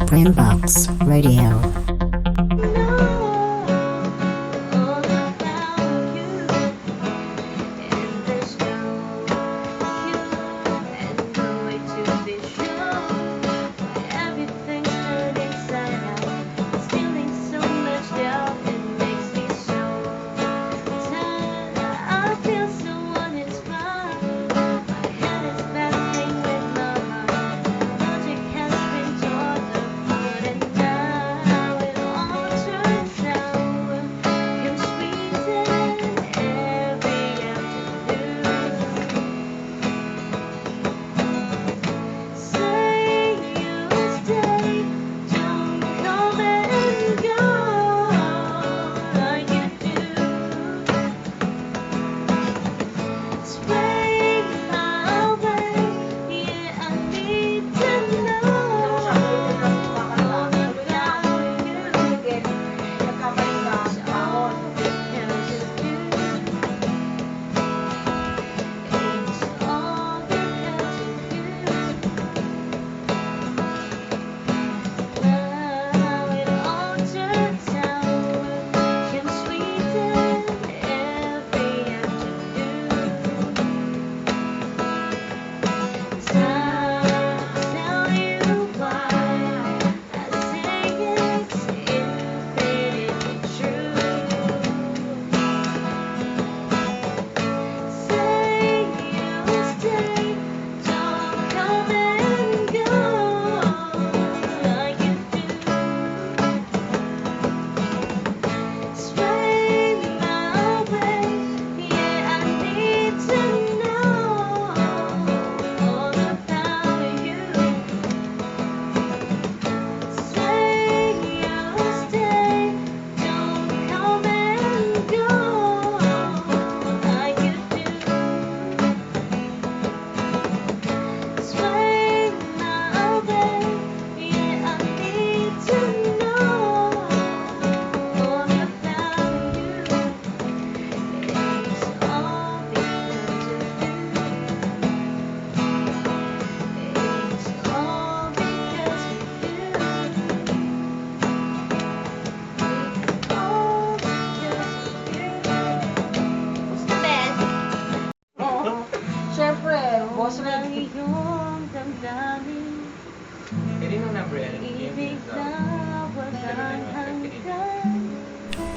Brainbox Radio.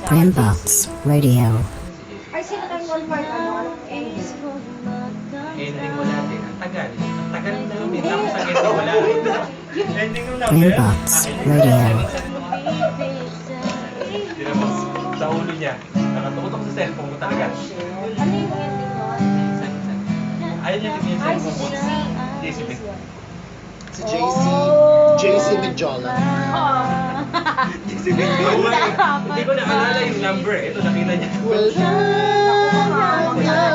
Brainbox Radio. Ay, sino kayo one part ano? Ending mo natin. Ang tagal. Ang tagal na namin. Tapos ang ending wala. Ending mo namin. Brainbox Radio. Tira mo. Sa ulo niya. Nakatutok sa cellphone mo talaga. Ano yung ending nun? Ayaw niya tingin sa cellphone mo. JCB. Si JC. JC Medjola. JCB. Hindi ko naalala yung number. Ito nakita niya.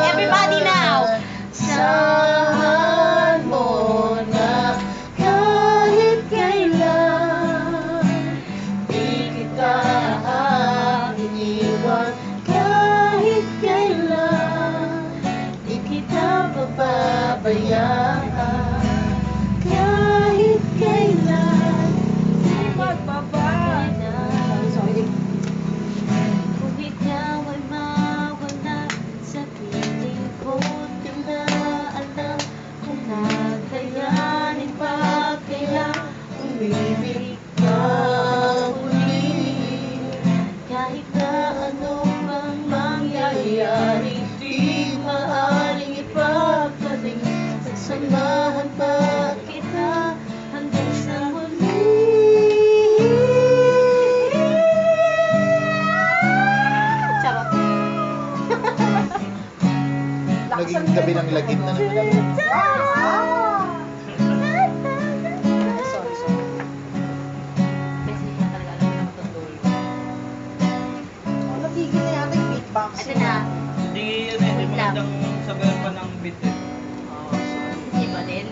Everybody now! Saan mo na kahit kailan di kita iniwan kahit kailan di kita pababayaan kahit kailan di magbabago. Sorry. Kung ikaw ay mawala sa piling ko, di na alam kung kakayanin pa kaya Umibig ka muli kahit na ano mang mangyayari, di maaaring ipagdating samahan pa kita hanggang sa muli. Charot. Naging gabi ng lagim na naman. Sorry, sorry. Kasi hindi talaga alam na matutuloy. Natigil na yata yung beatbox. Ito na. Hindi yun eh. Hindi magandang sabayan pa ng beat eh. Hindi ba din?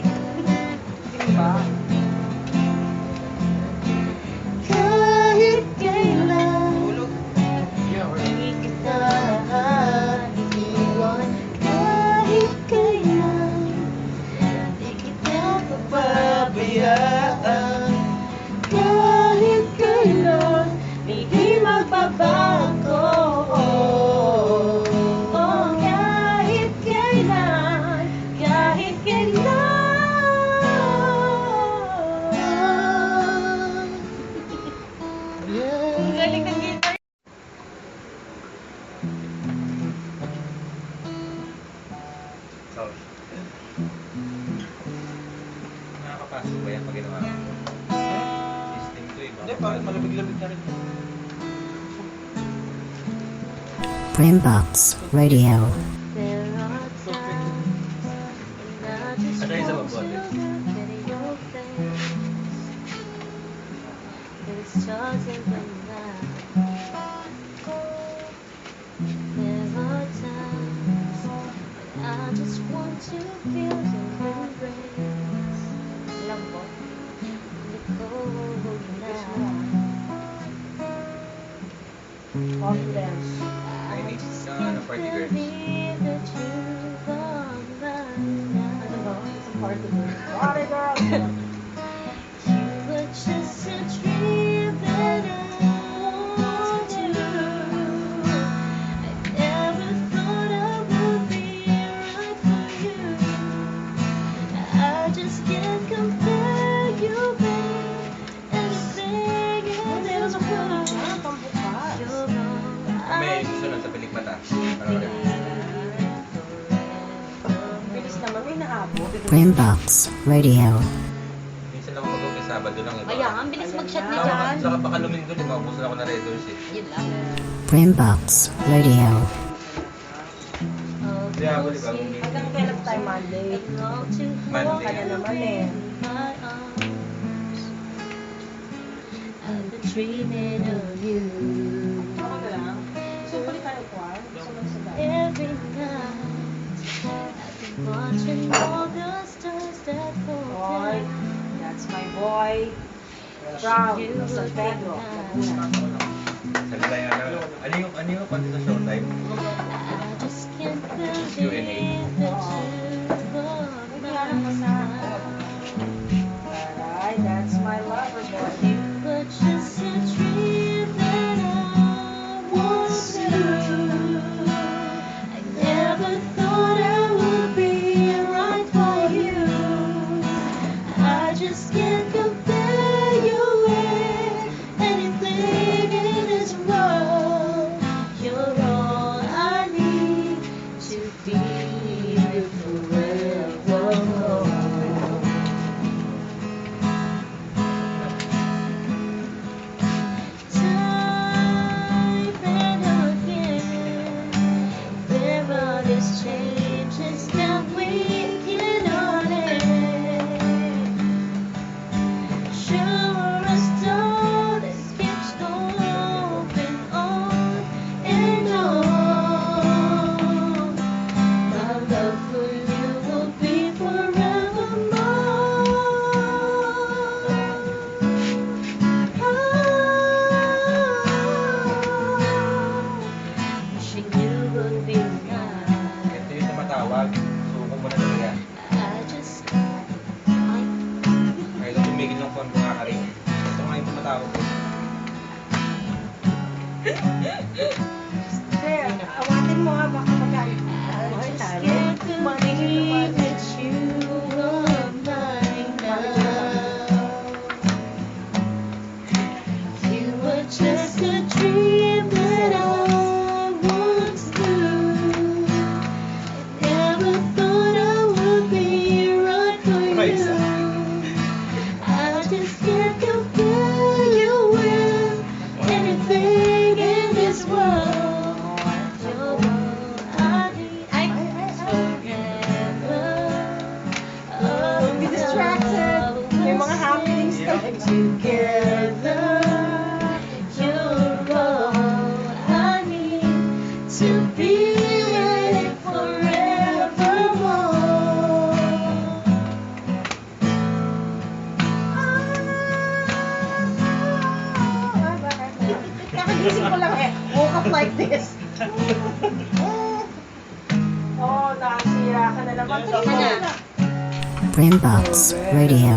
Diba? Kahit kailan Tulog. di kita iniwan kahit kailan di kita house. Nakakapasok ba yan pag ginawa ko? System to eh. Hindi, parang malabig-labig na rin. Brainbox Radio. There are times when I just Ano yung sa want to mabuti? look at your face. It's chosen when there are times when I just want to feel your embrace. Lambot. The cold night. Confidence. I need just na can't party girls. believe that you are mine now. Ano ba? Isang party girl. Party girl! You were just a dream that I want to. I never thought I would be right for you. I just can't compare you with anything in this world. Pambukas. You're all May I susunod sa pelikmata. Bilis naman, may naabot. Brainbox Radio. Minsan lang ako mag-uwi Sabado lang. Iba. Kaya ang bilis mag-shot ni Saka, Jan. saka baka luminggo, di ba? Ubus na ako na Red Doors eh. Yun lang. Brainbox Radio. Kaya ako, di ba? Hanggang kailan tayo Monday? Monday. Kaya naman eh. I've been dreaming of you Ako na lang. So, balik tayo kwan. Sunod sa dami. every night. I've been watching all the stars that fall Boy, down. that's my boy. Proud. San Pedro. Laguna. Salita nga na. Ano yung konti sa showtime? I just can't Q&A. believe that you are Nagkihanap ka sa mine. Alright, that's my lover boy. You were just a dream that I want to. I never thought I would be right by you. I just can't compare you with anything in this world. You're all I need to be with forever. Time and again, there are these changes that we cannot end. Sure as though this keeps going on and on. My love for you will be forevermore. Wishing you would be mine. Ito yung tumatawag. Suko mo na talaga. I just Kahit ang tumigil ng phone ko nga ka rin. Ito nga yung tumatawag ko. Sir, awatin mo ha, baka magalit. I just can't believe that you are mine now. You were just a dream that I once knew. I never thought I would be right for Right. you. I just can't compare you with anything in this world. You're all I need. Forever. Don't be distracted. May mga happenings ka. Together, you're all I need to be with forevermore. Kakagising ko lang eh. Woke up like this. Oh, nakasira ka na naman. Sana. Brainbox Radio.